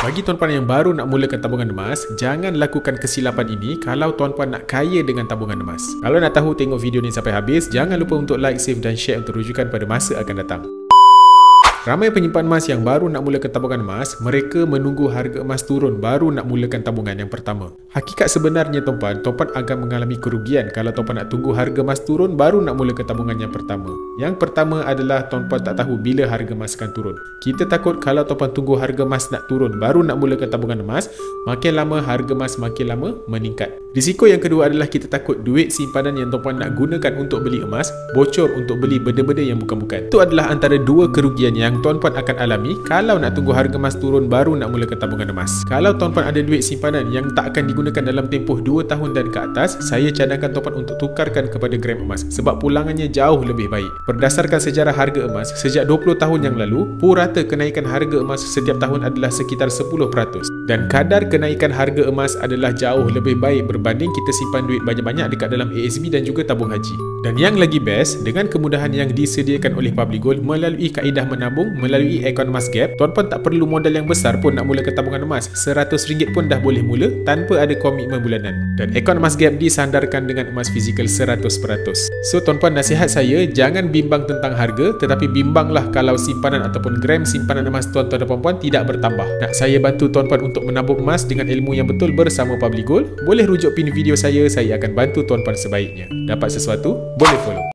Bagi tuan-puan yang baru nak mulakan tabungan emas, jangan lakukan kesilapan ini kalau tuan-puan nak kaya dengan tabungan emas. Kalau nak tahu, tengok video ni sampai habis. Jangan lupa untuk like, save dan share untuk rujukan pada masa akan datang. Ramai penyimpan emas yang baru nak mulakan tabungan emas, mereka menunggu harga emas turun baru nak mulakan tabungan yang pertama. Hakikat sebenarnya tuan-puan akan mengalami kerugian kalau tuan-puan nak tunggu harga emas turun baru nak mulakan tabungan yang pertama. Yang pertama adalah tuan-puan tak tahu bila harga emas akan turun. Kita takut kalau tuan-puan tunggu harga emas nak turun baru nak mulakan tabungan emas, makin lama harga emas makin lama meningkat. Risiko yang kedua adalah kita takut duit simpanan yang tuan-puan nak gunakan untuk beli emas bocor untuk beli benda-benda yang bukan-bukan. Itu adalah antara dua kerugian yang tuan-puan akan alami kalau nak tunggu harga emas turun baru nak mulakan tabungan emas. Kalau tuan-puan ada duit simpanan yang tak akan digunakan dalam tempoh 2 tahun dan ke atas, saya cadangkan tuan-puan untuk tukarkan kepada gram emas sebab pulangannya jauh lebih baik. Berdasarkan sejarah harga emas, sejak 20 tahun yang lalu, purata kenaikan harga emas setiap tahun adalah sekitar 10%. Dan kadar kenaikan harga emas adalah jauh lebih baik berbanding kita simpan duit banyak-banyak dekat dalam ASB dan juga tabung haji. Dan yang lagi best, dengan kemudahan yang disediakan oleh Public Gold melalui kaedah menabung melalui akaun emas gap, tuan-puan tak perlu modal yang besar pun nak mulakan tabungan emas. RM100 pun dah boleh mula tanpa ada komitmen bulanan. Dan akaun emas gap disandarkan dengan emas fizikal 100%. So tuan-puan, nasihat saya, jangan bimbang tentang harga, tetapi bimbanglah kalau simpanan ataupun gram simpanan emas tuan-tuan dan puan-puan tidak bertambah. Nak saya bantu tuan-puan untuk menabung emas dengan ilmu yang betul bersama Public Gold? Boleh rujuk pin video saya akan bantu tuan-puan sebaiknya. Dapat sesuatu? Boleh follow.